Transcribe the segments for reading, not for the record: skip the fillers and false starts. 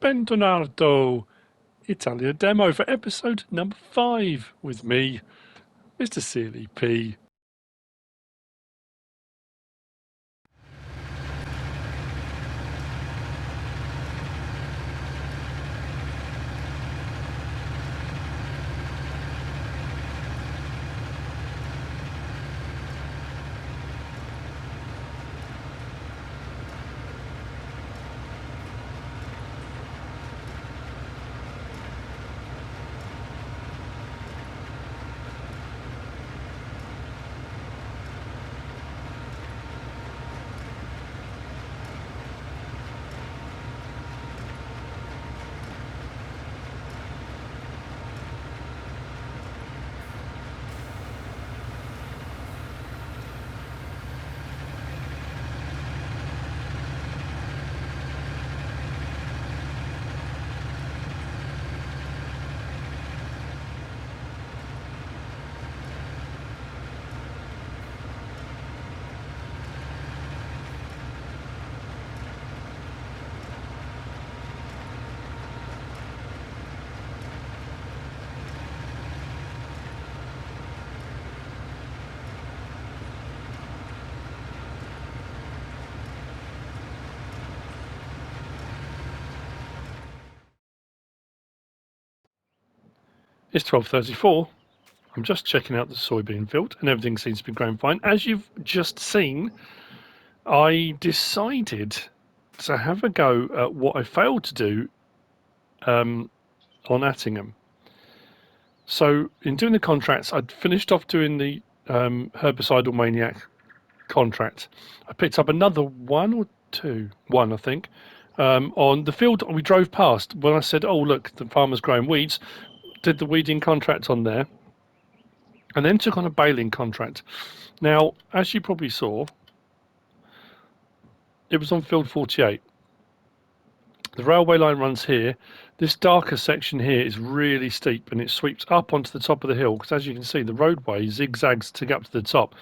Bentornato Italia demo for episode number 5 with me, Mr. Sealy P. It's 12:34. I'm just checking out the soybean field and everything seems to be going fine. As you've just seen, I decided to have a go at what I failed to do on Attingham. So in doing the contracts, I'd finished off doing the herbicidal maniac contract. I picked up another one, I think, on the field we drove past when I said, "Oh, look, the farmer's growing weeds." Did the weeding contract on there, and then took on a baling contract. Now, as you probably saw, it was on field 48. The railway line runs here. This darker section here is really steep, and it sweeps up onto the top of the hill. Because as you can see, the roadway zigzags to get up to the top.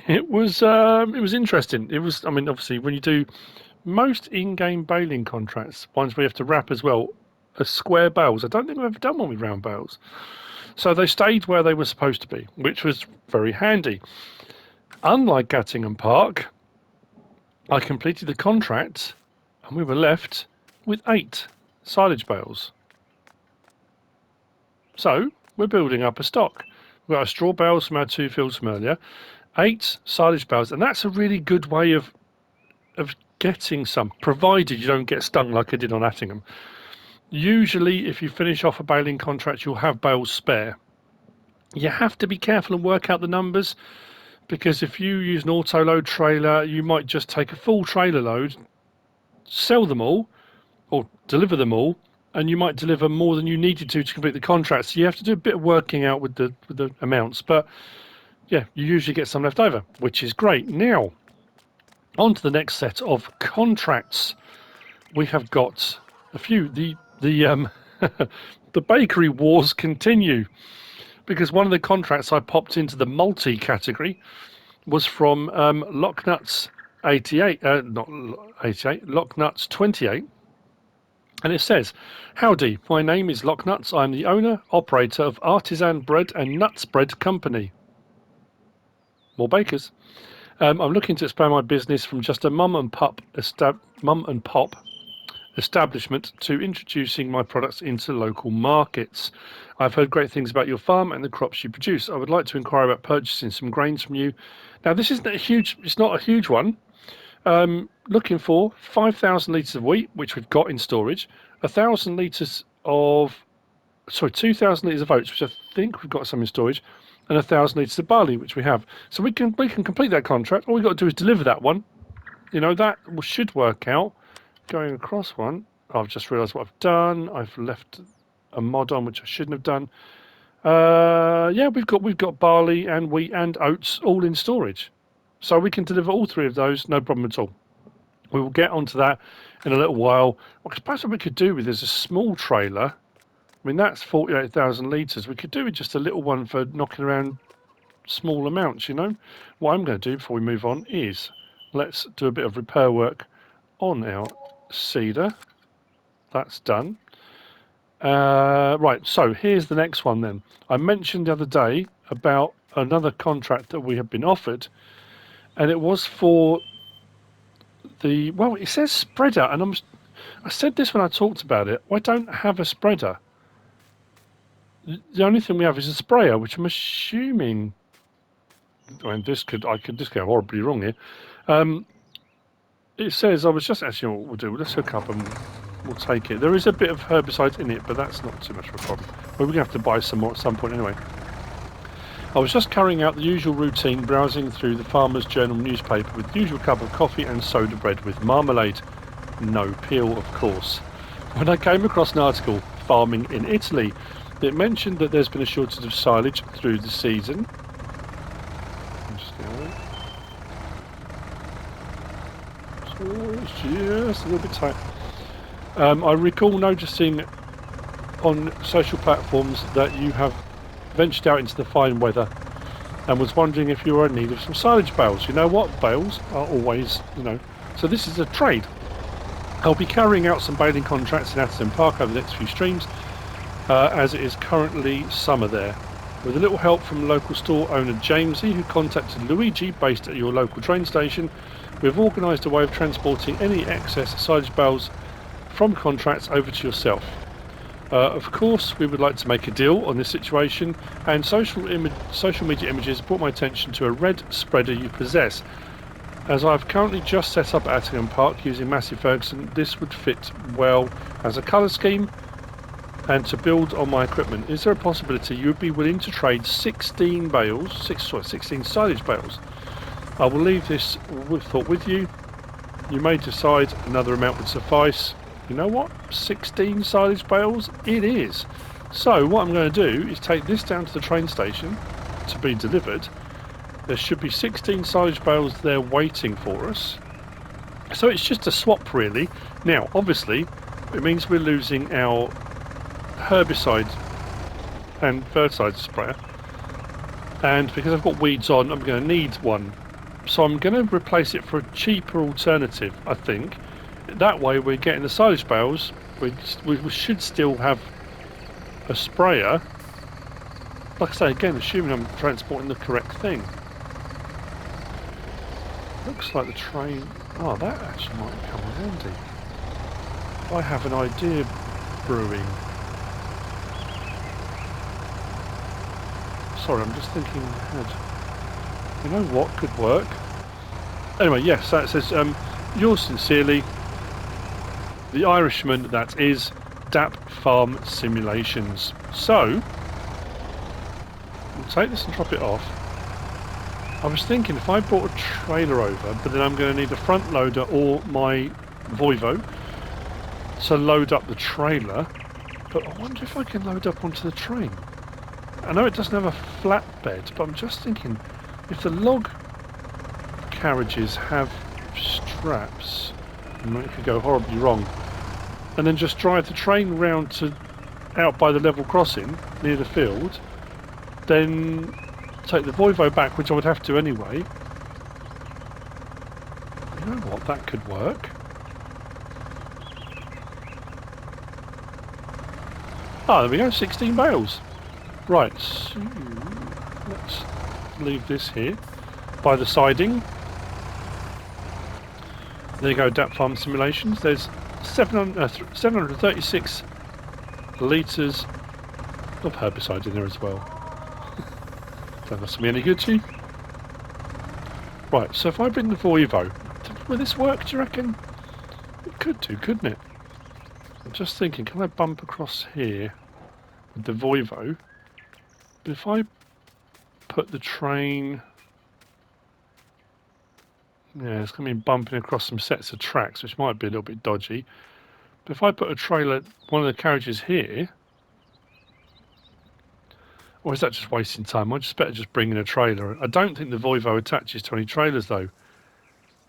It was interesting. It was, I mean, obviously, when you do most in-game baling contracts, ones we have to wrap as well, are square bales. I don't think I've ever done one with round bales. So they stayed where they were supposed to be, which was very handy. Unlike Gattingham Park, I completed the contract and we were left with 8 silage bales. So we're building up a stock. We've got our straw bales from our 2 fields from earlier, 8 silage bales, and that's a really good way of getting some, provided you don't get stung like I did on Attingham. Usually, if you finish off a baling contract, you'll have bales spare. You have to be careful and work out the numbers, because if you use an auto load trailer, you might just take a full trailer load, sell them all, or deliver them all, and you might deliver more than you needed to complete the contract. So you have to do a bit of working out with the amounts. But yeah, you usually get some left over, which is great. Now, on to the next set of contracts. We have got a few. The the bakery wars continue, because one of the contracts I popped into the multi category was from Locknuts 88, not 88, Locknuts 28. And it says, "Howdy, my name is Locknuts. I'm the owner, operator of Artisan Bread and Nuts Bread Company." More bakers. I'm looking to expand my business from just a mum and pop establishment to introducing my products into local markets. I've heard great things about your farm and the crops you produce. I would like to inquire about purchasing some grains from you. Now, this isn't a huge, it's not a huge one. Looking for 5,000 litres of wheat, which we've got in storage, 1,000 litres of, 2,000 litres of oats, which I think we've got some in storage, and 1,000 litres of barley, which we have. So we can complete that contract. All we've got to do is deliver that one. You know, that should work out. Going across one, I've just realised what I've done. I've left a mod on which I shouldn't have done. Yeah, we've got barley and wheat and oats all in storage, so we can deliver all 3 of those, no problem at all. We will get onto that in a little while. What perhaps what we could do with is a small trailer. I mean, that's 48,000 litres. We could do with just a little one for knocking around small amounts, you know. What I'm going to do before we move on is let's do a bit of repair work on our seeder. that's done. Right, so here's the next one then. I mentioned the other day about another contract that we have been offered, and it was for the, well, it says spreader, and I said this when I talked about it. I don't have a spreader. The only thing we have is a sprayer, which I'm assuming. I mean, this could go horribly wrong here. It says, I was just actually what we'll do. Let's hook up and we'll take it. There is a bit of herbicide in it, but that's not too much of a problem. But we're gonna have to buy some more at some point anyway. I was just carrying out the usual routine, browsing through the Farmer's Journal newspaper with the usual cup of coffee and soda bread with marmalade. No peel, of course. When I came across an article, Farming in Italy, that mentioned that there's been a shortage of silage through the season. Just a little bit tight. I recall noticing on social platforms that you have ventured out into the fine weather and was wondering if you were in need of some silage bales. You know what? Bales are always, So this is a trade. I'll be carrying out some baling contracts in Atherton Park over the next few streams, as it is currently summer there. With a little help from local store owner Jamesy, who contacted Luigi, based at your local train station, we've organised a way of transporting any excess silage bales from contracts over to yourself. Of course, we would like to make a deal on this situation, and social media images brought my attention to a red spreader you possess. As I've currently just set up at Attingham Park using Massey Ferguson, this would fit well as a colour scheme and to build on my equipment. Is there a possibility you would be willing to trade 16 silage bales? I will leave this thought with you. You may decide another amount would suffice. You know what? 16 silage bales? It is. So what I'm going to do is take this down to the train station to be delivered. There should be 16 silage bales there waiting for us. So it's just a swap really. Now, obviously, it means we're losing our herbicide and fertilizer sprayer. And because I've got weeds on, I'm going to need one. So I'm going to replace it for a cheaper alternative, I think. That way we're getting the silage bales. We should still have a sprayer. Like I say, again, assuming I'm transporting the correct thing. Looks like the train... Oh, that actually might come in handy. I have an idea brewing. Sorry, I'm just thinking ahead. You know what could work? Anyway, yes, that says, yours sincerely, the Irishman that is DAP Farm Simulations. So, we'll take this and drop it off. I was thinking if I brought a trailer over, but then I'm going to need a front loader or my Volvo to load up the trailer. But I wonder if I can load up onto the train. I know it doesn't have a flatbed, but I'm just thinking if the log carriages have straps, it could go horribly wrong. And then just drive the train round to out by the level crossing near the field, then take the Volvo back, which I would have to anyway. You know what? That could work. Ah, there we go. 16 bales. Right. So let's leave this here by the siding. There you go. DAP Farm Simulations. There's 736 litres of herbicide in there as well. Don't must be any good to you. Right, so if I bring the Volvo, will this work, do you reckon? It could do, couldn't it? I'm just thinking, can I bump across here with the Volvo? But if I put the train... Yeah, it's going to be bumping across some sets of tracks, which might be a little bit dodgy. But if I put a trailer, one of the carriages here... Or is that just wasting time? I just better just bring in a trailer. I don't think the Volvo attaches to any trailers though.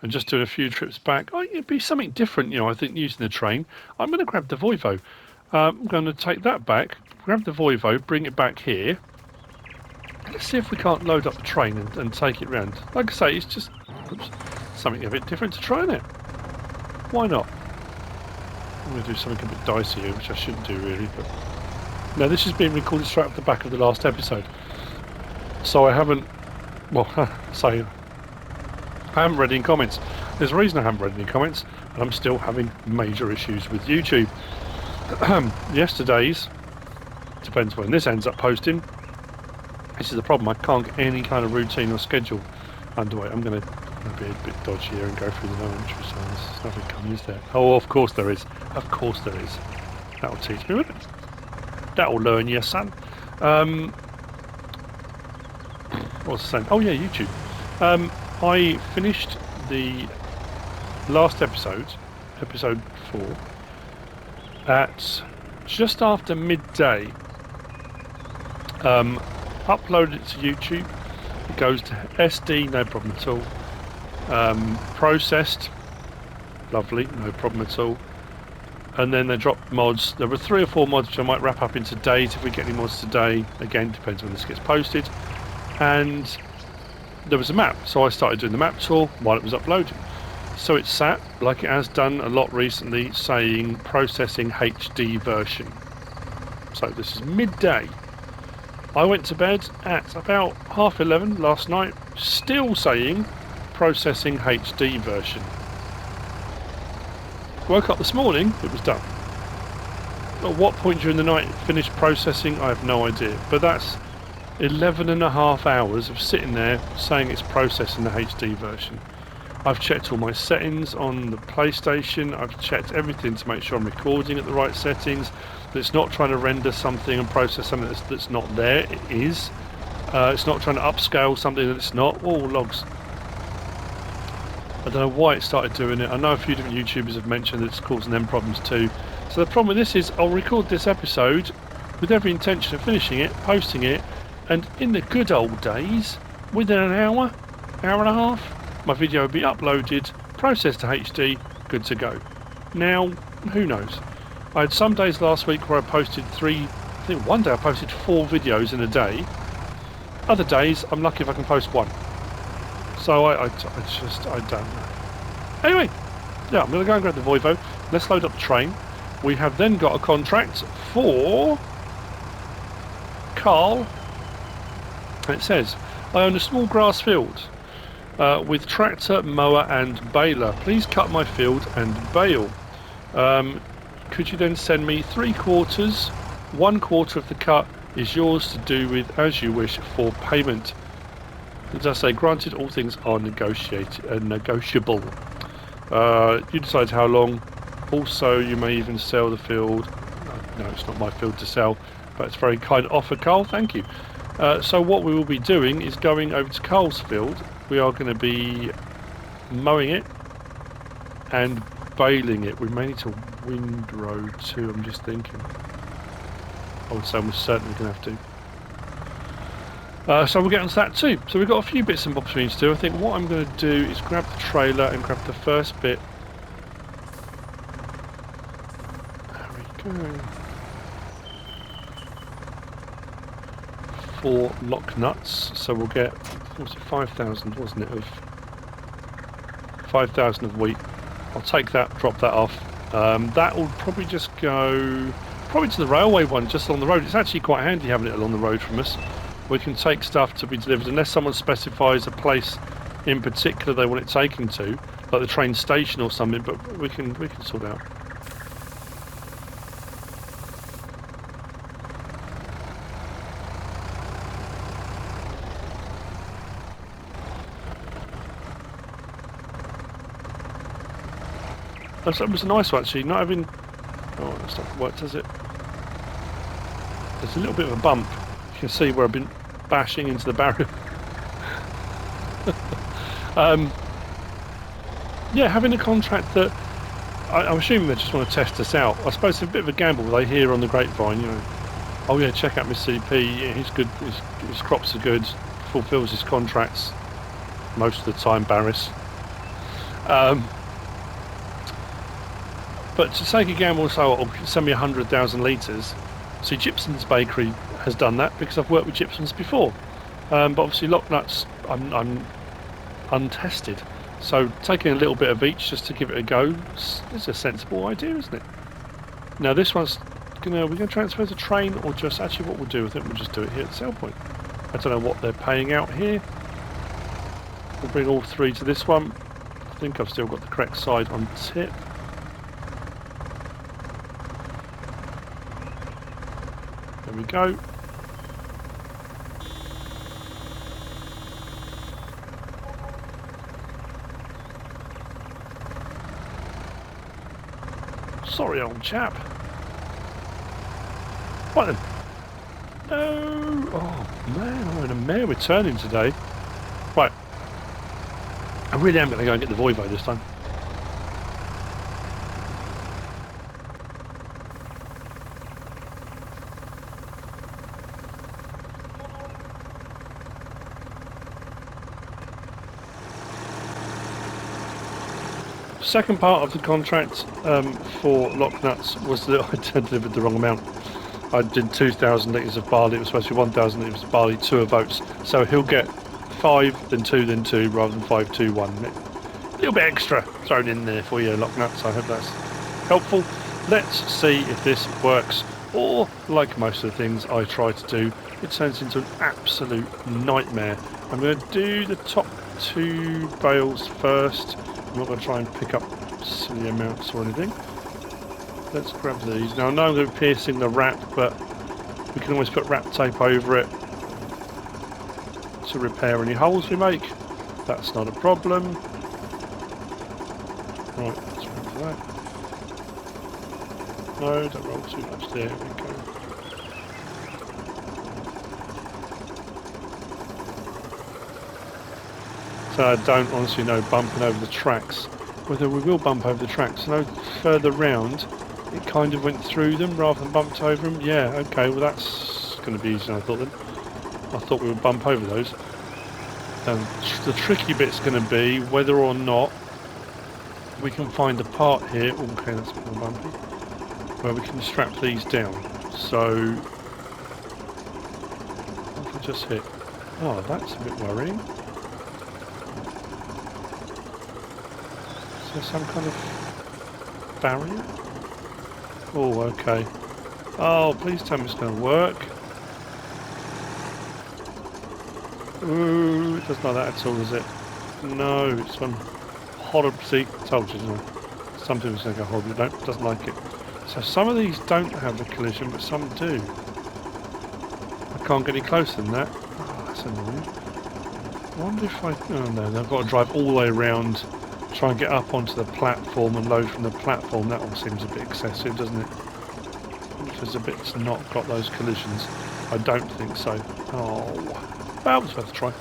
And just doing a few trips back. Oh, it'd be something different, you know, I think, using the train. I'm going to grab the Volvo. I'm going to take that back, grab the Volvo, bring it back here. Let's see if we can't load up the train and take it round. Like I say, it's just something a bit different to try it. Why not? I'm going to do something a bit dicey here, which I shouldn't do really, but no, this has been recorded straight off the back of the last episode. So I haven't, well, say, I haven't read any comments. There's a reason I haven't read any comments, and I'm still having major issues with YouTube. Yesterday's, depends when this ends up posting, this is the problem. I can't get any kind of routine or schedule underway. I'm going to be a bit dodgy here and go through the no entry signs. There's nothing coming, is there? Oh, of course there is. Of course there is. That'll teach me, won't it? That'll learn you, son. What was I saying? Oh yeah, YouTube. I finished the last episode, episode 4, at just after midday. Uploaded it to YouTube. It goes to SD, no problem at all. Processed, lovely, no problem at all. And then they dropped mods. There were 3 or 4 mods which I might wrap up in today if we get any mods today. Again, depends when this gets posted. And there was a map, so I started doing the map tour while it was uploading. So it sat, like it has done a lot recently, saying processing HD version. So this is midday. I went to bed at about 11:30 last night, still saying processing HD version. Woke up this morning, it was done. At what point during the night it finished processing, I have no idea. But that's 11.5 hours of sitting there saying it's processing the HD version. I've checked all my settings on the PlayStation. I've checked everything to make sure I'm recording at the right settings. That it's not trying to render something and process something that's not there. It is. It's not trying to upscale something that it's not. Oh, logs. I don't know why it started doing it. I know a few different YouTubers have mentioned that it's causing them problems too. So the problem with this is I'll record this episode with every intention of finishing it, posting it, and in the good old days, within an hour, hour and a half, my video would be uploaded, processed to HD, good to go. Now, who knows? I had some days last week where I posted 3, I think one day I posted 4 videos in a day. Other days, I'm lucky if I can post 1. So I don't know. Anyway, yeah, I'm going to go and grab the Volvo. Let's load up the train. We have then got a contract for Carl. And it says, I own a small grass field with tractor, mower and baler. Please cut my field and bale. Could you then send me 3/4? 1/4 of the cut is yours to do with as you wish for payment. As I say, granted, all things are negotiable. You decide how long. Also, you may even sell the field. No, it's not my field to sell, but it's very kind offer, Carl. Thank you. So what we will be doing is going over to Carl's field. We are going to be mowing it and baling it. We may need to windrow too, I'm just thinking. I would say we're certainly going to have to. So we'll get onto that too. So we've got a few bits and bobs we need to do. I think what I'm going to do is grab the trailer and grab the first bit. There we go. 4 lock nuts. So we'll get, what was it, 5,000, wasn't it, of 5,000 of wheat. I'll take that, drop that off. That will probably just go probably to the railway one just along the road. It's actually quite handy having it along the road from us. We can take stuff to be delivered unless someone specifies a place in particular they want it taken to, like the train station or something, but we can sort out. That was a nice one actually, not having... Oh, that's not worked, does it? There's a little bit of a bump. You can see where I've been bashing into the barrier. Yeah, having a contract that... I'm assuming they just want to test us out. I suppose it's a bit of a gamble they hear on the grapevine, you know. Oh yeah, check out Mr. CP, yeah, he's good, his crops are good, fulfills his contracts most of the time, Barris. But to take a gamble and say, oh, send me 100,000 litres. See, Gibson's Bakery has done that because I've worked with Gibson's before. But obviously lock nuts, I'm untested. So taking a little bit of each just to give it a go is a sensible idea, isn't it? Now this one's we're gonna transfer the train, or just actually what we'll do with it, we'll just do it here at the sell point. I don't know what they're paying out here. We'll bring all three to this one. I think I've still got the correct side on tip. There we go. Sorry, old chap. What then? No! Oh man, I'm in a mare with turning today. Right. I really am going to go and get the Volvo this time. Second part of the contract for Locknuts was that I delivered the wrong amount. I did 2,000 litres of barley. It was supposed to be 1,000 litres of barley, 2 of oats. So he'll get 5, then 2, then 2, rather than 5, 2, 1. A little bit extra thrown in there for you, Locknuts. I hope that's helpful. Let's see if this works. Or, like most of the things I try to do, it turns into an absolute nightmare. I'm going to do the top 2 bales first. I'm not going to try and pick up silly amounts or anything. Let's grab these. Now I know I'm going to be piercing the wrap, but we can always put wrap tape over it to repair any holes we make. That's not a problem. Right, let's remember that. No, don't roll too much. There we go. So I don't honestly know bumping over the tracks. Whether we will bump over the tracks. No further round, it kind of went through them rather than bumped over them. Yeah, okay, well that's going to be easier than I thought then. I thought we would bump over those. The tricky bit's going to be whether or not we can find a part here. Okay, that's a bit more bumpy. Where we can strap these down. So, if I just hit. Oh, that's a bit worrying. Is there some kind of barrier? Oh, okay. Oh, please tell me it's going to work. Ooh, it doesn't like that at all, is it? No, it's one horrible. See, told you, didn't I? Some people say go horrible, doesn't like it. So some of these don't have a collision, but some do. I can't get any closer than that. Oh, that's annoying. I wonder if I... Oh no, I've got to drive all the way around, try and get up onto the platform and load from the platform. That all seems a bit excessive, doesn't it? I wonder if there's a bit that's not got those collisions. I don't think so. Oh... Well, it's worth a try.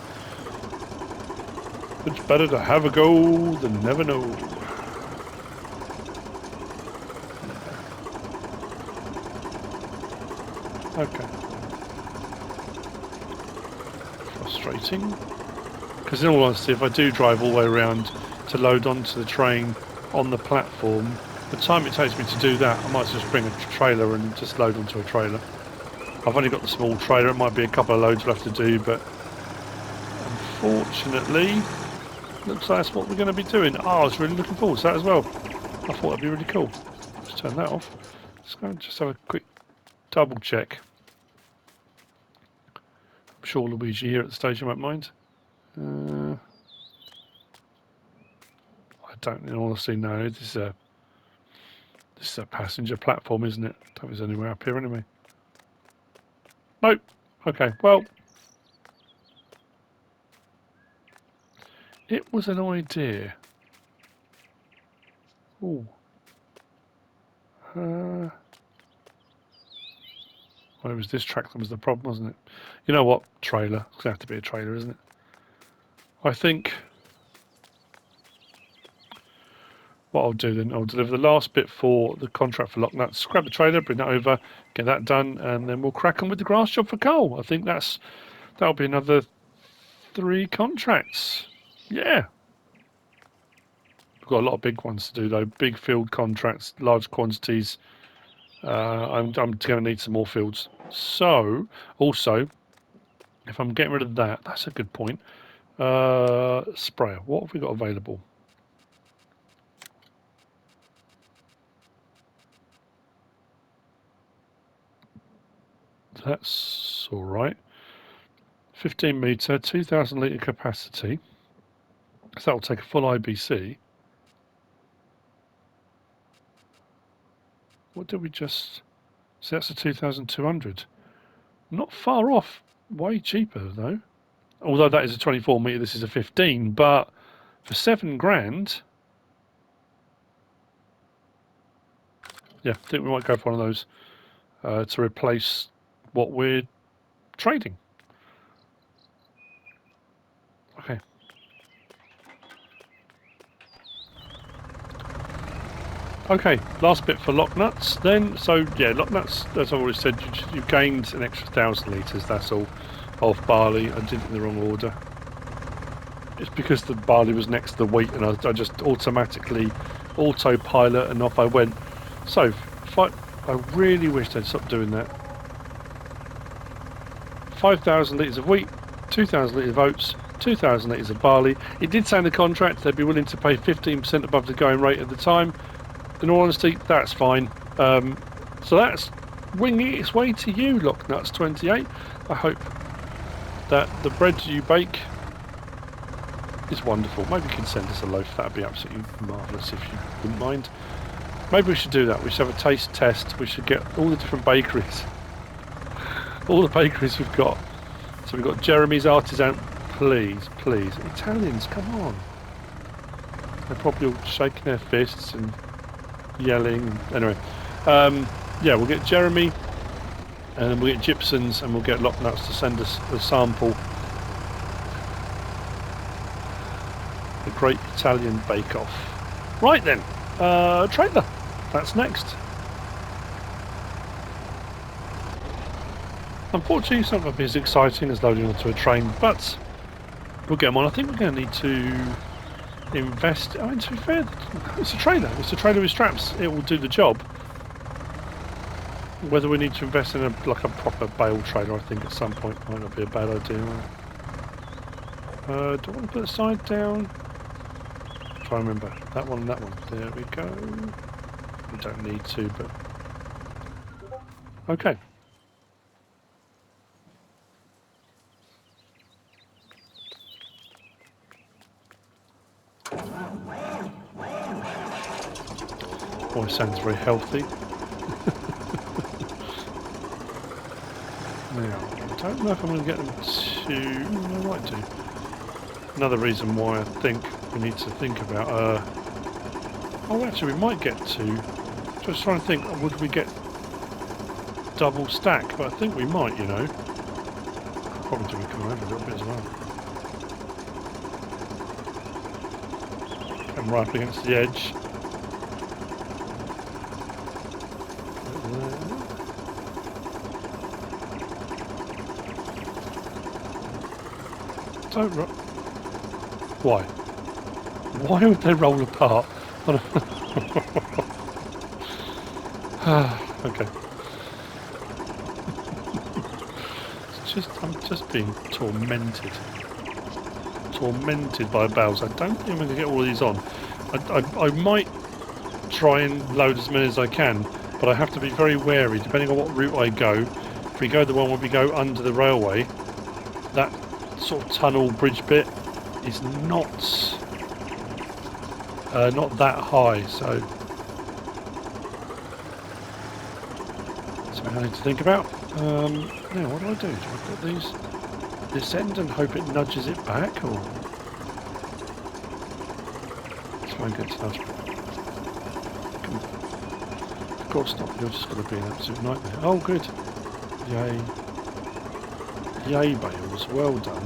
It's better to have a go than never know. Okay. Frustrating. Because in all honesty, if I do drive all the way around to load onto the train on the platform, the time it takes me to do that, I might just bring a trailer and just load onto a trailer. I've only got the small trailer, it might be a couple of loads we'll have to do, but unfortunately, looks like that's what we're going to be doing. Oh, I was really looking forward to that as well. I thought that'd be really cool. Let's turn that off. Let's go and just have a quick double check. I'm sure Luigi here at the station won't mind. I don't, in all honesty, know. This is a passenger platform, isn't it? I don't think there's anywhere up here anyway. Nope. Okay, well, it was an idea. Ooh. Well, it was this track that was the problem, wasn't it? You know what? Trailer. It's going to have to be a trailer, isn't it? I think what I'll do then, I'll deliver the last bit for the contract for Locknuts, scrap the trailer, bring that over, get that done, and then we'll crack on with the grass job for Cole. I think that'll be another 3 contracts. Yeah. We've got a lot of big ones to do though. Big field contracts, large quantities. I'm going to need some more fields. So, also, if I'm getting rid of that, that's a good point. Sprayer, what have we got available? That's all right. 15 metre, 2,000 litre capacity. So that'll take a full IBC. What did we just... So that's a 2,200. Not far off. Way cheaper, though. Although that is a 24 metre, this is a 15. But for 7 grand... Yeah, I think we might go for one of those to replace what we're trading. Okay. Okay, last bit for lock nuts then. So yeah, lock nuts, as I already said, you gained an extra 1,000 litres, that's all, of barley. I did it in the wrong order. It's because the barley was next to the wheat and I just automatically autopilot and off I went. So, I really wish they'd stop doing that. 5,000 litres of wheat, 2,000 litres of oats, 2,000 litres of barley. It did say in the contract they'd be willing to pay 15% above the going rate at the time. In all honesty, that's fine. So that's winging its way to you, Locknuts28. I hope that the bread you bake is wonderful. Maybe you can send us a loaf. That'd be absolutely marvellous if you wouldn't mind. Maybe we should do that. We should have a taste test. We should get all the different bakeries. All the bakeries we've got. So we've got Jeremy's Artisan. Please, please. Italians, come on. They're probably all shaking their fists and yelling. Anyway, yeah, we'll get Jeremy and then we'll get Gibson's and we'll get Locknuts to send us a sample. The Great Italian Bake Off. Right then, trailer. That's next. Unfortunately, it's not going to be as exciting as loading onto a train, but we'll get them on. I think we're going to need to invest. I mean, to be fair, it's a trailer. It's a trailer with straps. It will do the job. Whether we need to invest in a proper bale trailer, I think at some point might not be a bad idea. Do I want to put the side down? Try and remember that one and that one. There we go. We don't need to, but okay. Boy, sounds very healthy. Now, I don't know if I'm going to get them to... I might do. Another reason why I think we need to think about... oh, actually, we might get to... Just trying to think, would we get double stack? But I think we might, you know. Probably do we come over a little bit as well. Come right up against the edge. Don't roll. Why? Why would they roll apart? Okay. I'm just being tormented. Tormented by bales. I don't think I'm going to get all of these on. I might try and load as many as I can, but I have to be very wary depending on what route I go. If we go the one where we go under the railway, that sort of tunnel bridge bit is not that high, so something I need to think about. Now what do I do? Do I put these this end and hope it nudges it back, or try and get to nudge back? Of course not, you're just going to be an absolute nightmare. Oh good. Yay. Yay, bales, well done.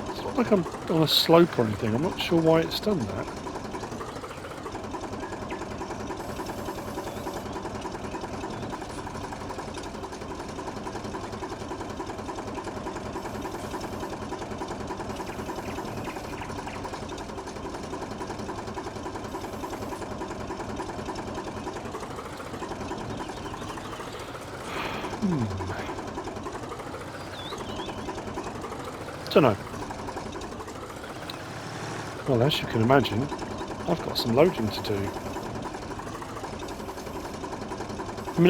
It's not like I'm on a slope or anything, I'm not sure why it's done that. don't know. Well, as you can imagine, I've got some loading to do. I mean,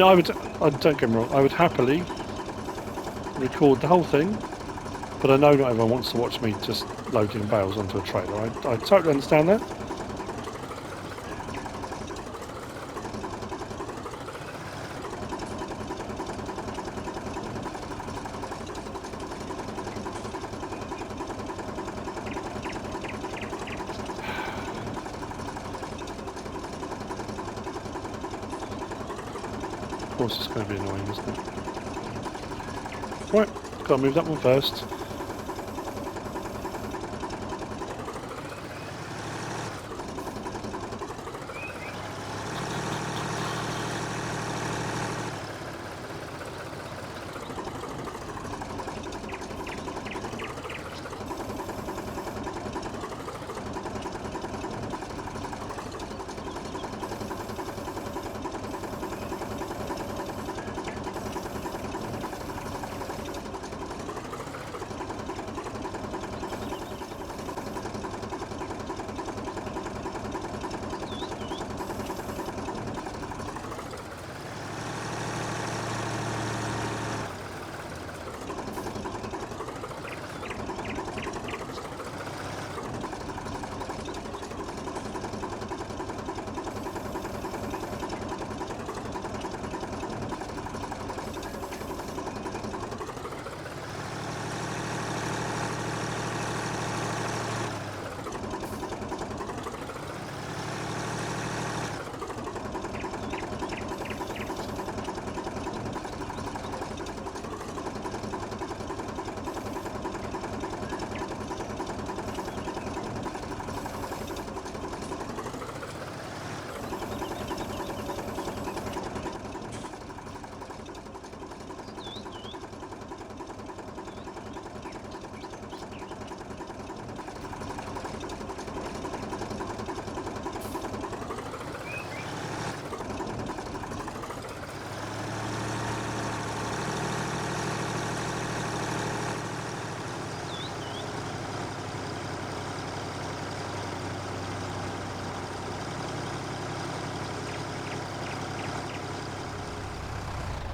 don't get me wrong, I would happily record the whole thing, but I know not everyone wants to watch me just loading bales onto a trailer. I totally understand that. Of course it's going to be annoying, isn't it? Right, got to move that one first.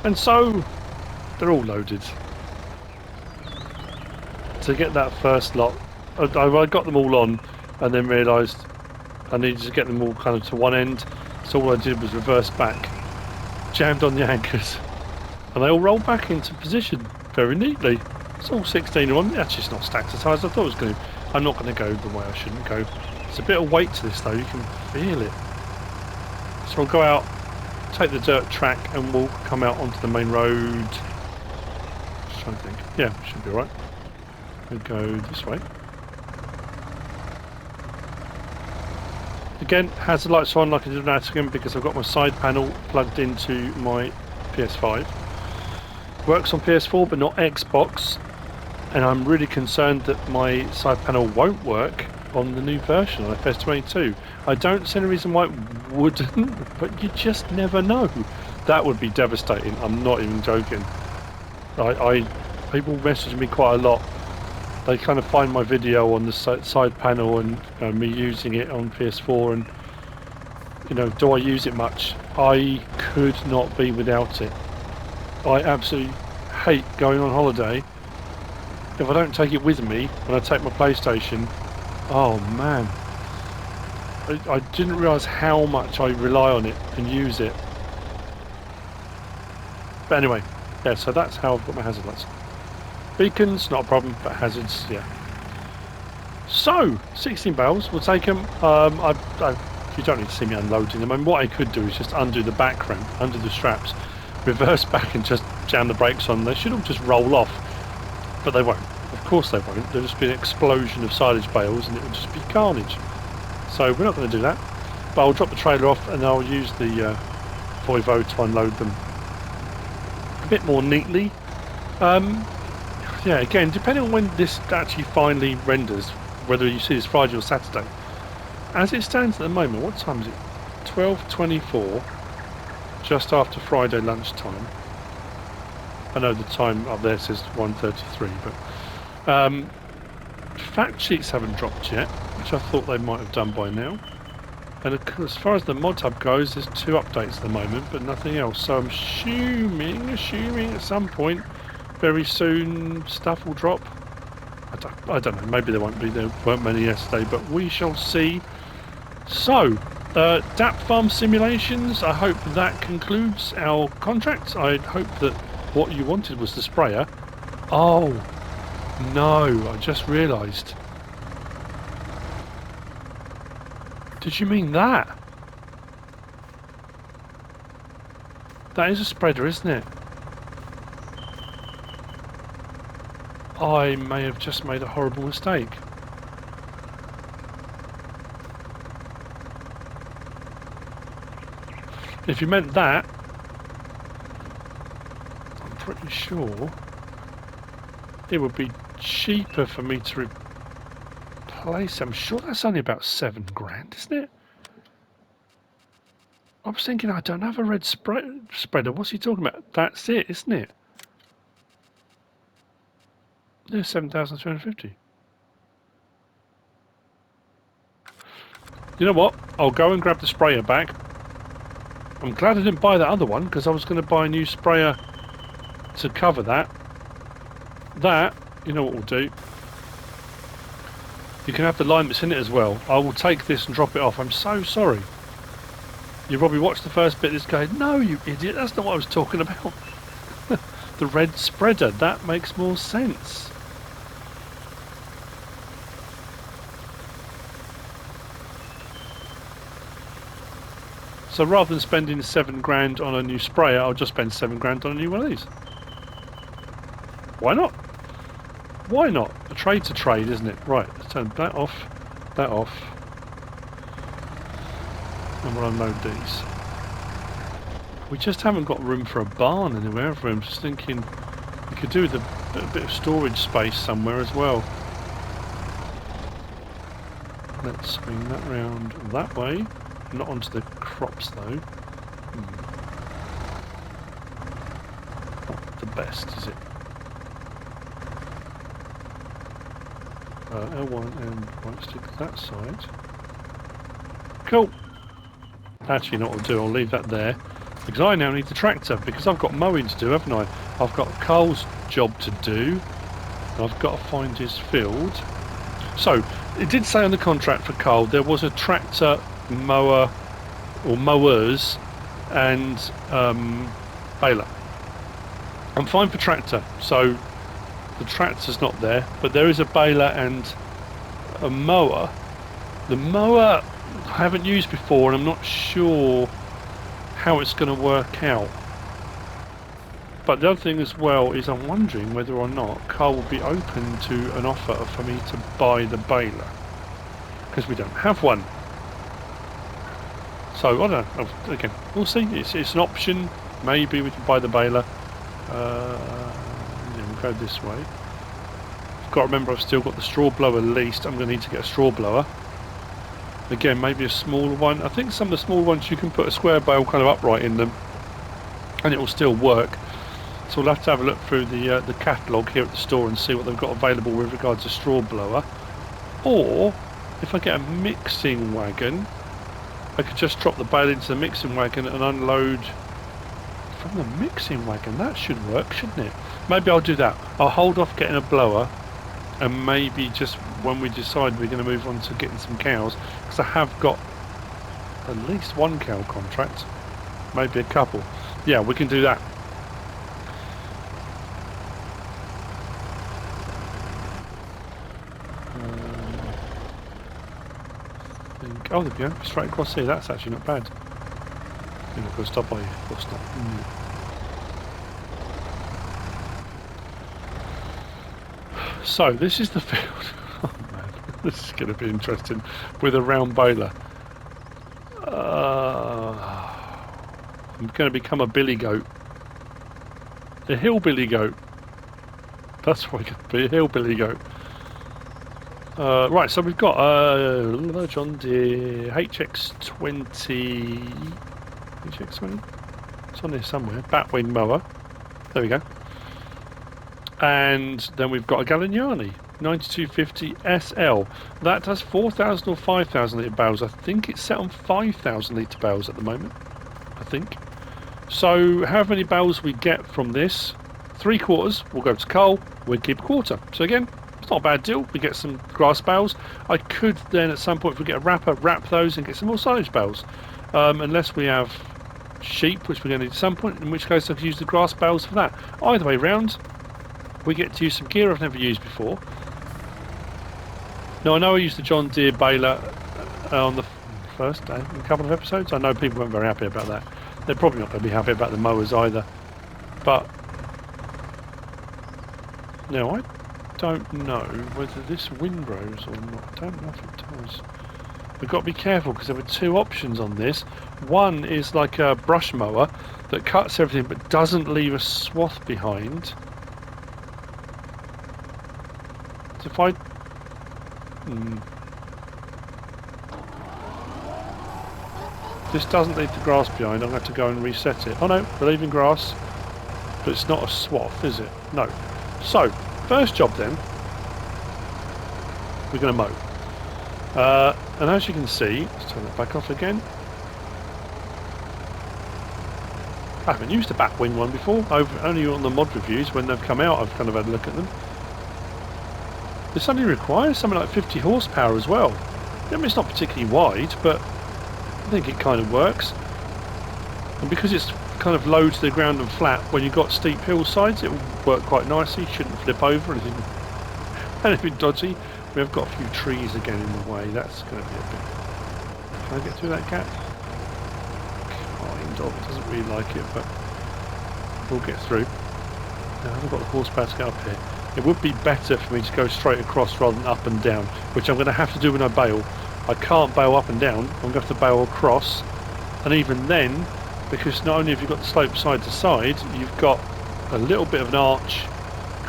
And so, they're all loaded. To get that first lot, I got them all on and then realised I needed to get them all kind of to one end. So all I did was reverse back, jammed on the anchors, and they all rolled back into position very neatly. It's all 16 in one. Actually, it's not stacked as high as I thought it was going to. I'm not going to go the way I shouldn't go. There's a bit of weight to this though, you can feel it. So I'll go out, take the dirt track, and we'll come out onto the main road. Just trying to think. Yeah, should be alright. We'll go this way. Again, hazard lights on like I did on Atigan because I've got my side panel plugged into my PS5. Works on PS4 but not Xbox, and I'm really concerned that my side panel won't work on the new version on FS22. I don't see any reason why it wouldn't, but you just never know. That would be devastating. I'm not even joking. People message me quite a lot. They kind of find my video on the side panel and me using it on PS4, and do I use it much? I could not be without it. I absolutely hate going on holiday if I don't take it with me when I take my PlayStation. Oh man, I didn't realise how much I rely on it and use it. But anyway, yeah, so that's how I've got my hazard lights. Beacons, not a problem, but hazards, yeah. So, 16 bales, we'll take them. You don't need to see me unloading them. I mean, what I could do is just undo the back ramp, undo the straps, reverse back and just jam the brakes on. They should all just roll off, but they won't. Of course they won't. There'll just be an explosion of silage bales and it will just be carnage. So we're not going to do that. But I'll drop the trailer off and I'll use the Voivo to unload them a bit more neatly. Yeah, again, depending on when this actually finally renders, whether you see this Friday or Saturday. As it stands at the moment, what time is it? 12:24, just after Friday lunchtime. I know the time up there says 1:33, but fact sheets haven't dropped yet, which I thought they might have done by now. And as far as the mod hub goes, there's 2 updates at the moment, but nothing else. So I'm assuming at some point, very soon, stuff will drop. I don't know. Maybe there won't be. There weren't many yesterday, but we shall see. So, DAP farm simulations. I hope that concludes our contract. I hope that what you wanted was the sprayer. Oh no! I just realised. Did you mean that? That is a spreader, isn't it? I may have just made a horrible mistake. If you meant that, I'm pretty sure it would be cheaper for me to replace. I'm sure that's only about £7 isn't it? I was thinking I don't have a red spreader. What's he talking about? That's it, isn't it? Yeah, 7,350. You know what? I'll go and grab the sprayer back. I'm glad I didn't buy that other one because I was going to buy a new sprayer to cover that. That, you know what we'll do? You can have the line that's in it as well. I will take this and drop it off. I'm so sorry. You probably watched the first bit. This guy, no, you idiot. That's not what I was talking about. The red spreader. That makes more sense. So rather than spending £7 on a new sprayer, I'll just spend £7 on a new one of these. Why not? Why not? A trade's a trade, isn't it? Right, let's turn that off, and we'll unload these. We just haven't got room for a barn anywhere. I'm just thinking we could do with a bit of storage space somewhere as well. Let's swing that round that way. Not onto the crops though. Not the best, is it? L1 and right stick that side. Cool. Actually, not what I'll do. I'll leave that there because I now need the tractor because I've got mowing to do, haven't I? I've got Carl's job to do. I've got to find his field. So it did say on the contract for Carl there was a tractor, mower or mowers and baler. I'm fine for tractor, so the tractor's not there, but there is a baler and a mower. The mower I haven't used before and I'm not sure how it's going to work out. But the other thing as well is I'm wondering whether or not Carl will be open to an offer for me to buy the baler because we don't have one. So I don't know. Again, we'll see. It's an option. Maybe we can buy the baler. Yeah, we'll go this way. I've got to remember I've still got the straw blower leased. I'm going to need to get a straw blower. Again, maybe a smaller one. I think some of the small ones you can put a square bale kind of upright in them, and it will still work. So we'll have to have a look through the catalogue here at the store and see what they've got available with regards to straw blower. Or if I get a mixing wagon, I could just drop the bale into the mixing wagon and unload from the mixing wagon. That should work, shouldn't it? Maybe I'll do that. I'll hold off getting a blower and maybe just when we decide we're going to move on to getting some cows, because I have got at least one cow contract, maybe a couple. Yeah, we can do that. Oh, there we go, straight across here. That's actually not bad. I'm going to stop by you. We'll stop. So this is the field. Oh man, this is going to be interesting with a round baler. I'm going to become a billy goat, a hillbilly goat. That's what I'm going to be, a hillbilly goat. Right, so we've got John Deere HX20. HX20? It's on there somewhere. Batwing mower. There we go. And then we've got a Galignani. 9250 SL. That does 4,000 or 5,000 litre barrels. I think it's set on 5,000 litre barrels at the moment. I think. So however many barrels we get from this, 3/4 will go to coal, we'll keep a quarter. So again, it's not a bad deal. We get some grass bales. I could then at some point, if we get a wrapper, wrap those and get some more silage bales. Unless we have sheep, which we're going to need at some point, in which case I could use the grass bales for that. Either way round, we get to use some gear I've never used before. Now I know I used the John Deere baler on the first day, a couple of episodes. I know people weren't very happy about that. They're probably not going to be happy about the mowers either. But now I don't know whether this windrows or not. I don't know if it does. We've got to be careful because there were two options on this. One is like a brush mower that cuts everything but doesn't leave a swath behind. So if I... This doesn't leave the grass behind. I'm going to have to go and reset it. Oh no, we're leaving grass. But it's not a swath, is it? No. So, first job then, we're going to mow. And as you can see, let's turn that back off again. I haven't used a Batwing one before. Only on the mod reviews when they've come out I've kind of had a look at them. This only requires something like 50 horsepower as well. I mean, it's not particularly wide, but I think it kind of works. And because it's kind of low to the ground and flat, when you've got steep hillsides, it will work quite nicely. Shouldn't flip over or anything dodgy. We have got a few trees again in the way. That's going to be a bit... Can I get through that gap? Kind of. It doesn't really like it, but we'll get through. Now, I haven't got the horsepower to get up here. It would be better for me to go straight across rather than up and down, which I'm going to have to do when I bail. I can't bail up and down. I'm going to have to bail across. And even then, because not only have you got the slope side to side, you've got a little bit of an arch.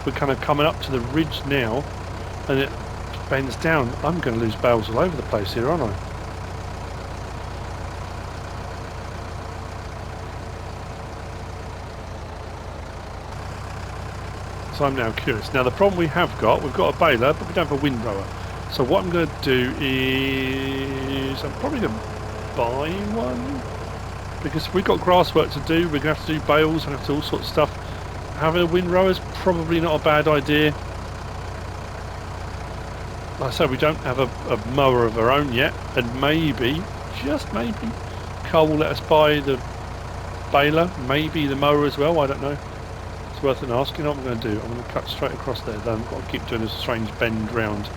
We're kind of coming up to the ridge now, and it bends down. I'm going to lose bales all over the place here, aren't I? So I'm now curious. Now the problem we've got a baler, but we don't have a windrower. So what I'm going to do is, I'm probably going to buy one. Because if we've got grass work to do, we're going to have to do bales, we're going to have to do all sorts of stuff. Having a windrower is probably not a bad idea. Like I said, we don't have a mower of our own yet, and maybe, just maybe, Carl will let us buy the baler, maybe the mower as well, I don't know. It's worth an ask. You know what I'm going to do? I'm going to cut straight across there, then I've got to keep doing this strange bend round.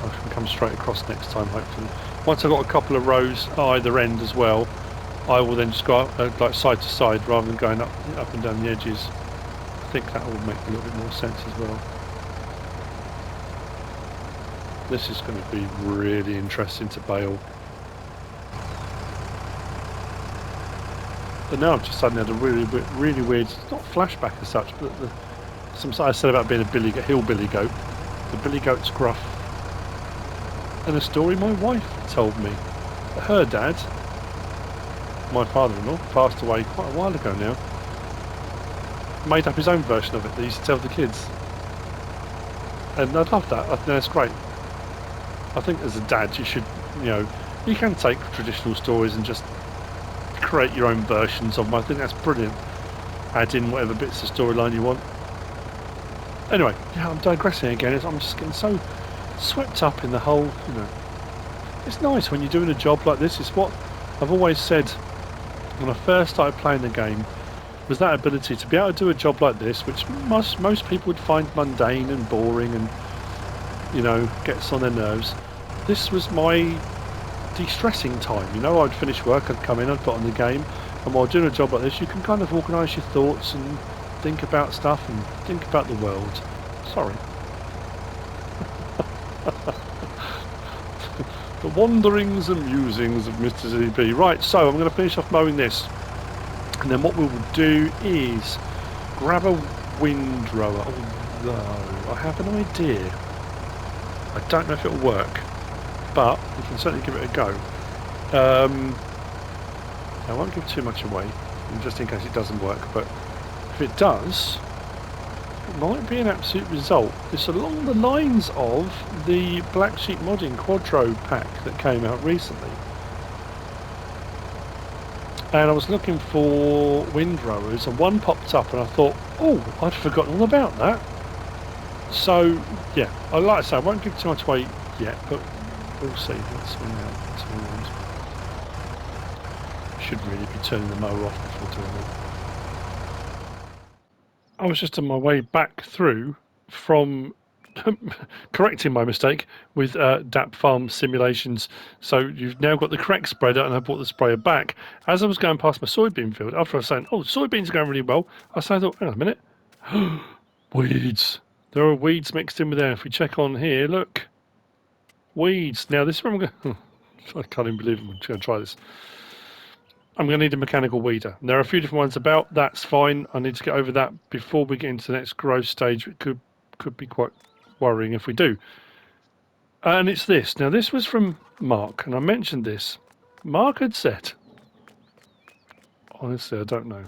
I can come straight across next time, hopefully. Once I've got a couple of rows at either end as well, I will then just go up, like side to side rather than going up and down the edges. I think that will make a little bit more sense as well. This is going to be really interesting to bale. But now I've just suddenly had a really weird, not flashback as such, but something I said about being a hillbilly goat. The billy goat's gruff. And a story my wife told me. Her dad, my father-in-law, passed away quite a while ago now. Made up his own version of it that he used to tell the kids. And I love that. I think that's great. I think as a dad you should, you can take traditional stories and just create your own versions of them. I think that's brilliant. Add in whatever bits of storyline you want. Anyway, yeah, I'm digressing again. I'm just getting so swept up in the whole, It's nice when you're doing a job like this. It's what I've always said when I first started playing the game, was that ability to be able to do a job like this, which most people would find mundane and boring and, gets on their nerves. This was my de-stressing time. I'd finish work, I'd come in, I'd put on the game, and while doing a job like this you can kind of organise your thoughts and think about stuff and think about the world. Sorry. The wanderings and musings of Mr. ZB. Right, so I'm going to finish off mowing this, and then what we will do is grab a windrower, although I have an idea. I don't know if it'll work, but we can certainly give it a go. I won't give too much away, just in case it doesn't work, but if it does, might be an absolute result. It's along the lines of the Black Sheep Modding Quadro pack that came out recently. And I was looking for windrowers and one popped up and I thought, oh, I'd forgotten all about that. So, yeah, like I say, I won't give too much away yet, but we'll see. Let's swing around. Should really be turning the mower off before doing that. I was just on my way back through from correcting my mistake with DAP Farm Simulations. So you've now got the correct spreader, and I brought the sprayer back. As I was going past my soybean field, after I was saying, oh, soybeans are going really well, I thought, hang on a minute. Weeds. There are weeds mixed in with there. If we check on here, look. Weeds. Now, this is where I'm going to... I can't even believe I'm going to try this. I'm going to need a mechanical weeder. And there are a few different ones about. That's fine. I need to get over that before we get into the next growth stage. It could be quite worrying if we do. And it's this. Now, this was from Mark, and I mentioned this. Mark had said... Honestly, I don't know.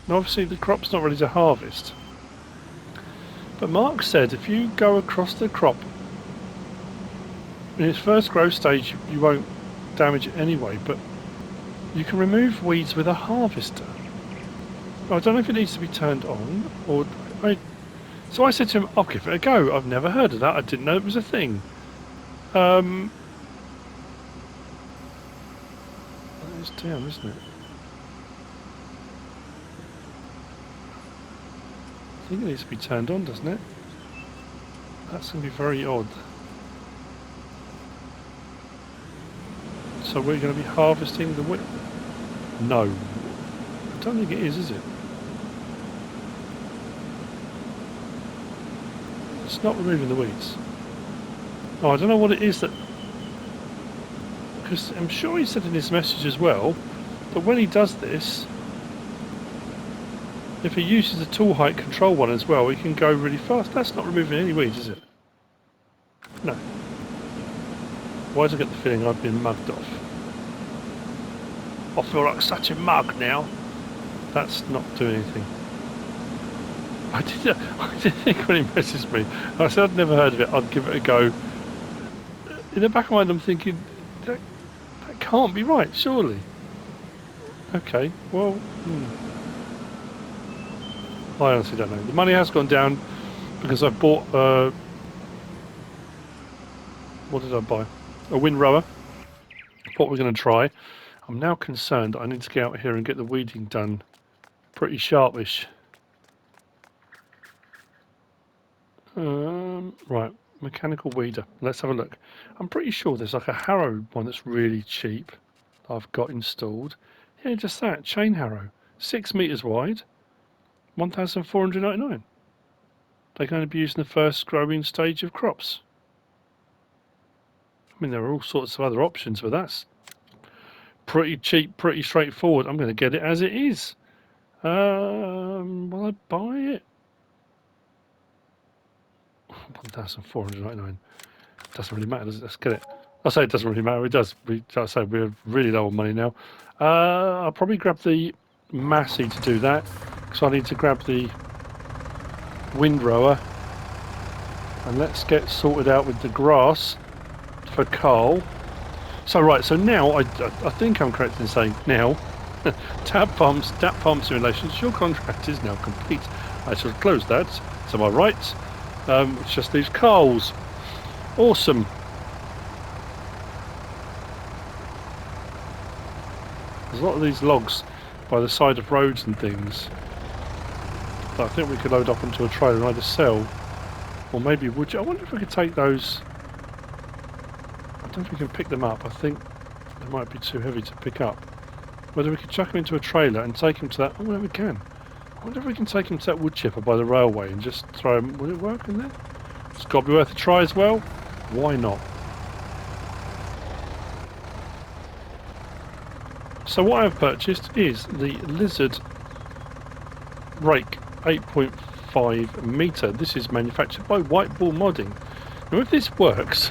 And obviously, the crop's not ready to harvest. But Mark said if you go across the crop in its first growth stage, you won't damage it anyway, but you can remove weeds with a harvester. I don't know if it needs to be turned on or... So I said to him, I'll give it a go. I've never heard of that. I didn't know it was a thing. It's down, isn't it? I think it needs to be turned on, doesn't it? That's going to be very odd. So we're going to be harvesting the wheat? No. I don't think it is it? It's not removing the weeds. Oh, I don't know what it is that... Because I'm sure he said in his message as well that when he does this, if he uses the tool height control one as well, he can go really fast. That's not removing any weeds, is it? No. Why do I get the feeling I've been mugged off? I feel like such a mug now. That's not doing anything. I did think when he messaged me, I said I'd never heard of it, I'd give it a go. In the back of my mind I'm thinking, that can't be right, surely. Okay, well, I honestly don't know. The money has gone down because I bought, what did I buy? A windrower. What we're going to try. I'm now concerned I need to get out here and get the weeding done pretty sharpish. Right, mechanical weeder. Let's have a look. I'm pretty sure there's like a harrow one that's really cheap that I've got installed. Yeah, just that. Chain harrow. 6 meters wide. 1,499. They're going to be used in the first growing stage of crops. I mean, there are all sorts of other options, but that's pretty cheap, pretty straightforward. I'm going to get it as it is. Will I buy it? 1,499. Doesn't really matter, does it? Let's get it. I say it doesn't really matter. It does. I say we're really low on money now. I'll probably grab the Massey to do that, because I need to grab the windrower. And let's get sorted out with the grass for Carl. So right, so now I think I'm correct in saying now, DAP Farm Simulations, your contract is now complete. I shall close that to my right. Which just leaves Carl's. Awesome. There's a lot of these logs by the side of roads and things that I think we could load up onto a trailer and either sell or maybe would you? I wonder if we could take those. I don't think we can pick them up. I think they might be too heavy to pick up. Whether we could chuck them into a trailer and take them to that. Oh, no, we can. I wonder if we can take them to that wood chipper by the railway and just throw them. Will it work in there? It's got to be worth a try as well. Why not? So what I've purchased is the Lizard Rake 8.5 metre. This is manufactured by White Bull Modding. Now if this works,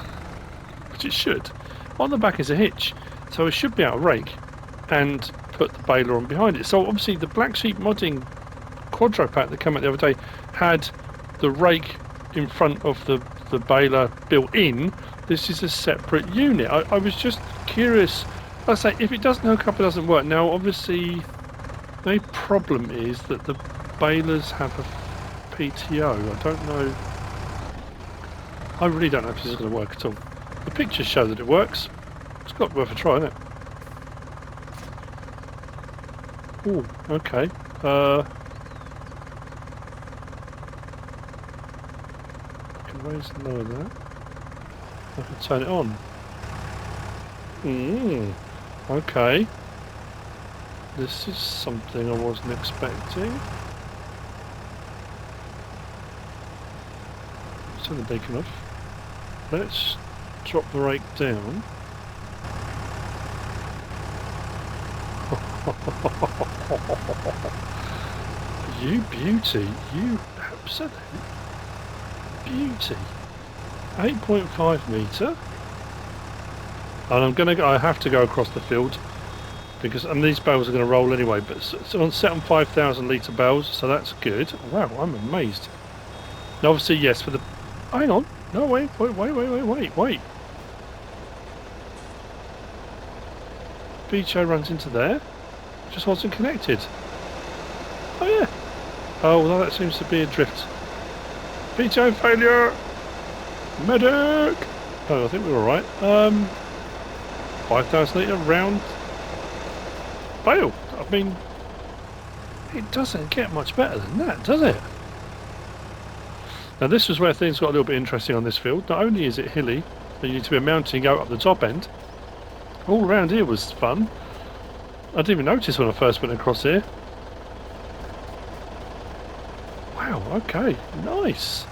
which it should, on the back is a hitch. So I should be able to rake and put the baler on behind it. So obviously the Black Sheep Modding Quadro pack that came out the other day had the rake in front of the baler built in. This is a separate unit. I was just curious. I say, if it doesn't hook up, it doesn't work. Now, obviously, the problem is that the balers have a PTO. I don't know. I really don't know if this is going to work at all. The pictures show that it works. It's got worth a try, isn't it? Oh, okay. I can raise and lower that. I can turn it on. Okay. This is something I wasn't expecting. Let's turn the beacon off. Let's drop the rake down. You beauty, you absolute beauty. 8.5 metre. And I have to go across the field because these bales are going to roll anyway, but it's set on 5,000 litre bales, so that's good. Wow, I'm amazed. Now obviously yes, for the... Hang on. No, wait. Beacho runs into there. Just wasn't connected. Oh yeah. Oh, well that seems to be a drift. Beacho failure! Medic! Oh, I think we're alright. 5,000 litre round bale. I mean, it doesn't get much better than that, does it? Now this is where things got a little bit interesting on this field. Not only is it hilly, but you need to be mounting out up the top end. All around here was fun. I didn't even notice when I first went across here. Wow, okay, nice.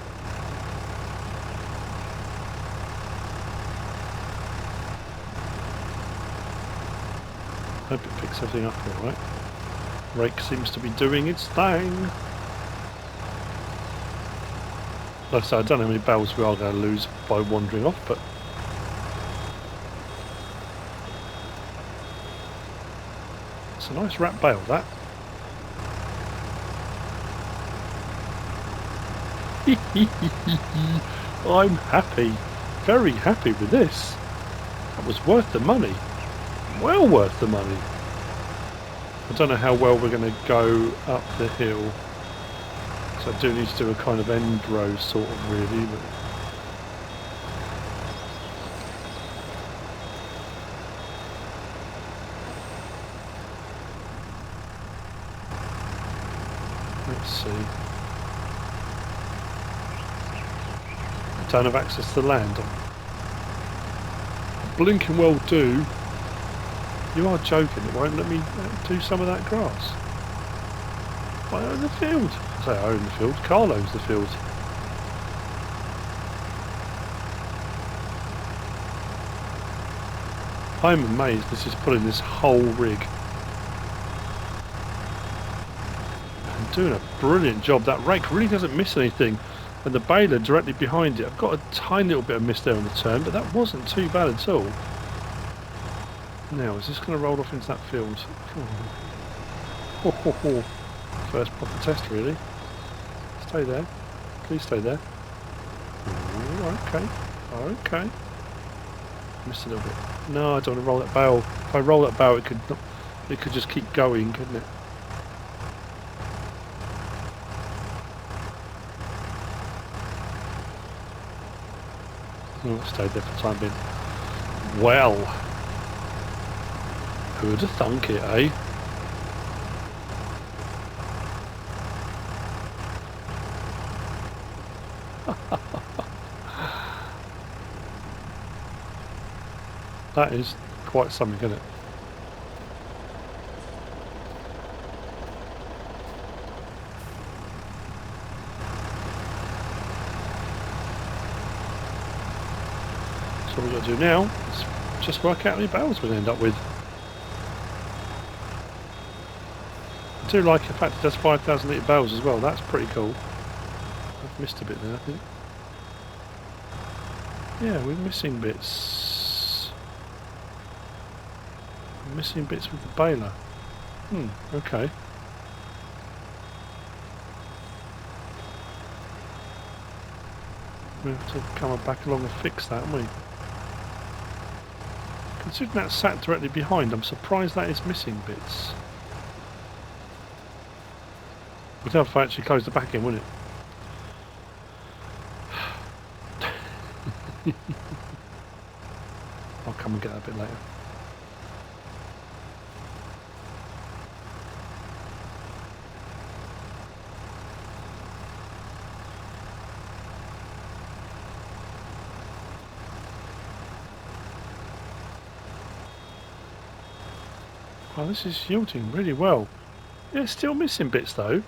Hope it picks everything up alright. Rake seems to be doing its thing. Like I said, I don't know how many bales we are going to lose by wandering off, but... It's a nice wrap bale, that. I'm happy. Very happy with this. That was worth the money. Well worth the money. I don't know how well we're going to go up the hill. So I do need to do a kind of end row sort of really. But let's see. I don't have access to the land. Blinking well do. You are joking, it won't let me do some of that grass. I own the field. I say I own the field, Carl owns the field. I'm amazed this is pulling this whole rig. And doing a brilliant job. That rake really doesn't miss anything. And the baler directly behind it. I've got a tiny little bit of miss there on the turn, but that wasn't too bad at all. Now, is this going to roll off into that field? First proper test, really. Stay there. Please stay there. Ooh, okay. Missed a little bit. No, I don't want to roll that bale. If I roll that bale, it could just keep going, couldn't it? Oh, it stayed there for the time being. Well, who'd have thunk it, eh? That is quite something, isn't it? So what we've got to do now is just work out how many barrels we're going to end up with. I do like the fact it does 5,000 litre barrels as well. That's pretty cool. I've missed a bit there, I think. Yeah, we're missing bits. We're missing bits with the baler. Okay. We have to come back along and fix that, haven't we? Considering that sat directly behind, I'm surprised that is missing bits. We'd have to actually close the back in, wouldn't it? I'll come and get that a bit later. Oh, this is yielding really well. Yeah, still missing bits though.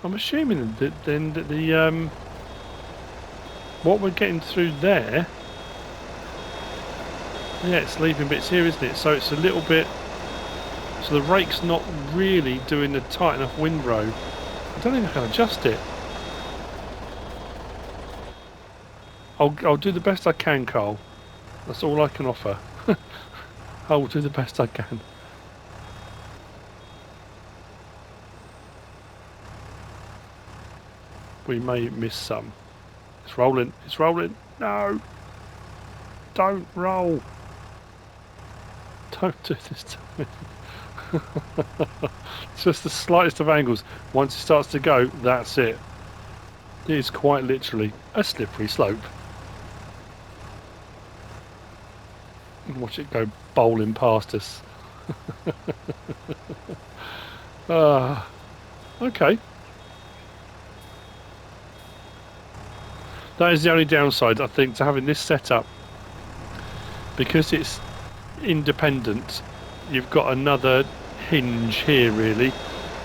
I'm assuming that then that the what we're getting through there, yeah, it's leaving bits here, isn't it? So it's a little bit. So the rake's not really doing the tight enough windrow. I don't think I can adjust it. I'll do the best I can, Carl. That's all I can offer. I will do the best I can. We may miss some. It's rolling. It's rolling. No! Don't roll! Don't do this to me. It's just the slightest of angles. Once it starts to go, that's it. It is quite literally a slippery slope. And watch it go bowling past us. Okay. That is the only downside, I think, to having this setup. Because it's independent, you've got another hinge here, really.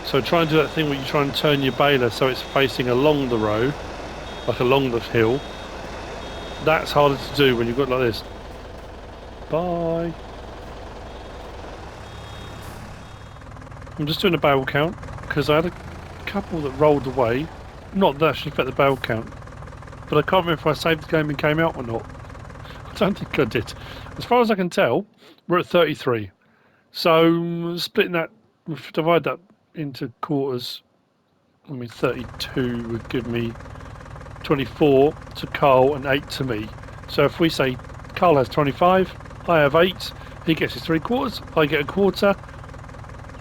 So try and do that thing where you try and turn your baler so it's facing along the road, like along the hill. That's harder to do when you've got it like this. Bye. I'm just doing a bale count, because I had a couple that rolled away. Not that actually affect the bale count. But I can't remember if I saved the game and came out or not. I don't think I did. As far as I can tell, we're at 33. So splitting that, divide that into quarters. I mean, 32 would give me 24 to Carl and 8 to me. So if we say Carl has 25, I have 8, he gets his 3/4, I get a quarter.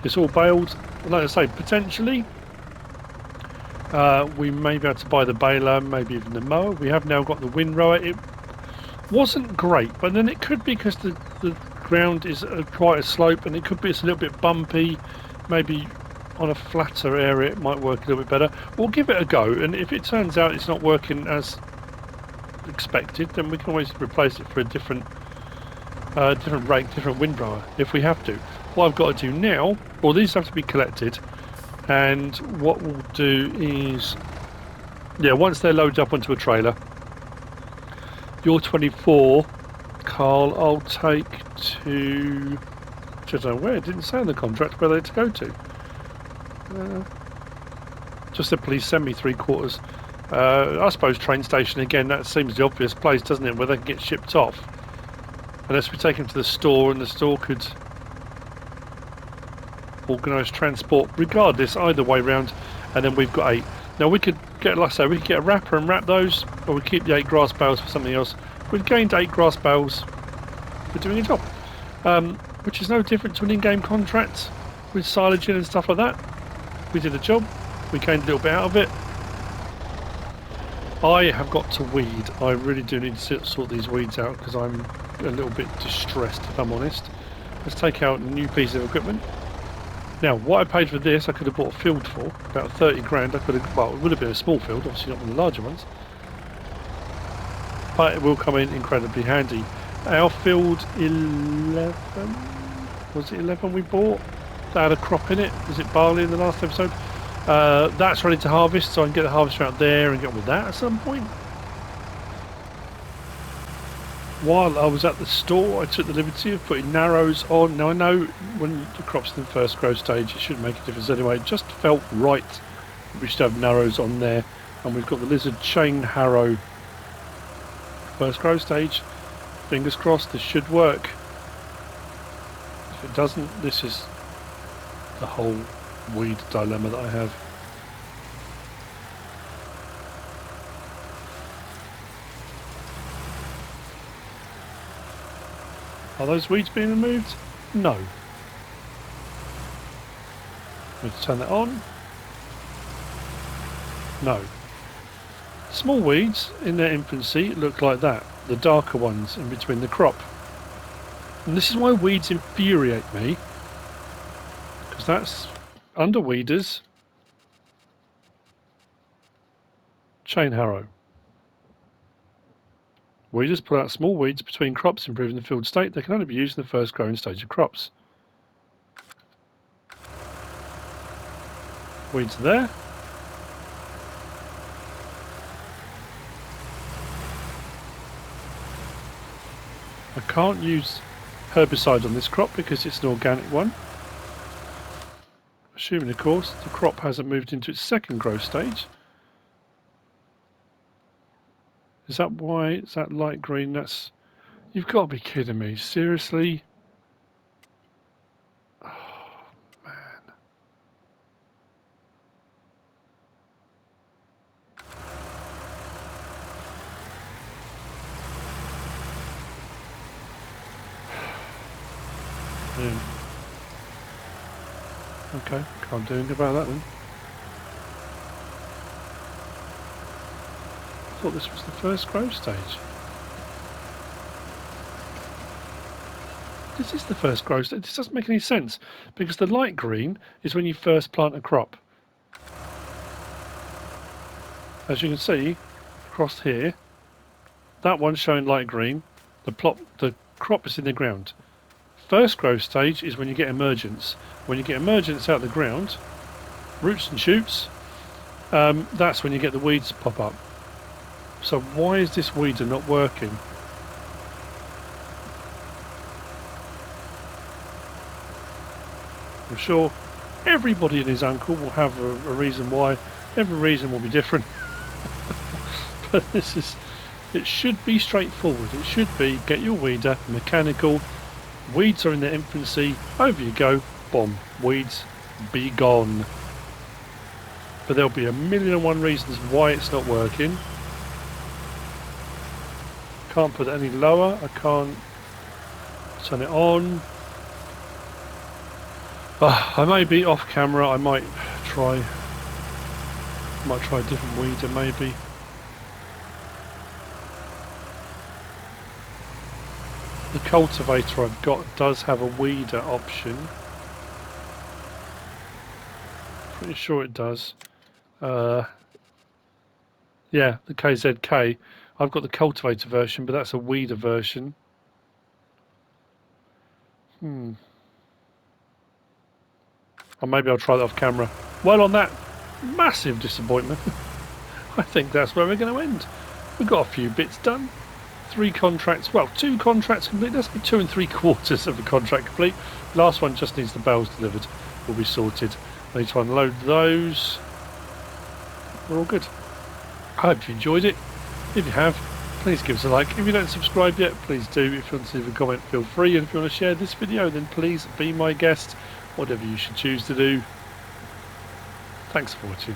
It's all baled. Like I say, potentially we may be able to buy the baler, maybe even the mower. We have now got the windrower. It wasn't great, but then it could be because the ground is quite a slope, and it could be it's a little bit bumpy. Maybe on a flatter area it might work a little bit better. We'll give it a go, and if it turns out it's not working as expected, then we can always replace it for a different rake, different windrower if we have to. What I've got to do now, well, these have to be collected. And what we'll do is, yeah, once they're loaded up onto a trailer, your 24, Carl, I'll take to, I don't know where, it didn't say in the contract where they're to go to. Just said please send me 3/4. I suppose train station again, that seems the obvious place, doesn't it, where they can get shipped off. Unless we take them to the store and the store could organise transport regardless, either way round, and then we've got 8. Now we could get, like I say, we could get a wrapper and wrap those, or we keep the 8 grass bales for something else. We've gained 8 grass bales for doing a job, which is no different to an in-game contract with silage in and stuff like that. We did a job, we gained a little bit out of it. I have got to weed. I really do need to sort these weeds out because I'm a little bit distressed, if I'm honest. Let's take out a new piece of equipment. Now, what I paid for this, I could have bought a field for, about 30 grand. I could have, well, it would have been a small field, obviously not one of the larger ones. But it will come in incredibly handy. Our field 11, was it 11 we bought? That had a crop in it. Was it barley in the last episode? That's ready to harvest, so I can get the harvester out there and get on with that at some point. While I was at the store, I took the liberty of putting narrows on. Now I know when the crop's in the first growth stage, it shouldn't make a difference anyway. It just felt right that we should have narrows on there. And we've got the lizard chain harrow first growth stage. Fingers crossed, this should work. If it doesn't, this is the whole weed dilemma that I have. Are those weeds being removed? No. Let's turn that on. No. Small weeds in their infancy look like that, the darker ones in between the crop. And this is why weeds infuriate me, because that's under weeders, chain harrow. Weeders pull out small weeds between crops, improving the field state. They can only be used in the first growing stage of crops. Weeds are there. I can't use herbicide on this crop because it's an organic one. Assuming, of course, the crop hasn't moved into its second growth stage. Is that why it's that light green? That's... You've got to be kidding me. Seriously? Oh, man. Yeah. Okay, can't do anything about that then. I thought this was the first growth stage. This is the first growth stage. This doesn't make any sense because the light green is when you first plant a crop. As you can see across here, that one's showing light green. The crop is in the ground. First growth stage is when you get emergence. When you get emergence out of the ground, roots and shoots, that's when you get the weeds pop up. So why is this weeder not working? I'm sure everybody and his uncle will have a reason why. Every reason will be different. But it should be straightforward. It should be get your weeder, mechanical, weeds are in their infancy, over you go, bomb, weeds, be gone. But there'll be a million and one reasons why it's not working. Can't put it any lower, I can't turn it on. I may be off camera, I might try a different weeder maybe. The cultivator I've got does have a weeder option. Pretty sure it does. Yeah, the KZK. I've got the cultivator version, but that's a weeder version. Or maybe I'll try that off camera. Well, on that massive disappointment, I think that's where we're going to end. We've got a few bits done. 3 contracts, well, 2 contracts complete. That's 2 3/4 of the contract complete. Last one just needs the bales delivered. Will be sorted. I need to unload those. We're all good. I hope you enjoyed it. If you have, please give us a like. If you don't subscribe yet, please do. If you want to leave a comment, feel free. And if you want to share this video, then please be my guest. Whatever you should choose to do. Thanks for watching.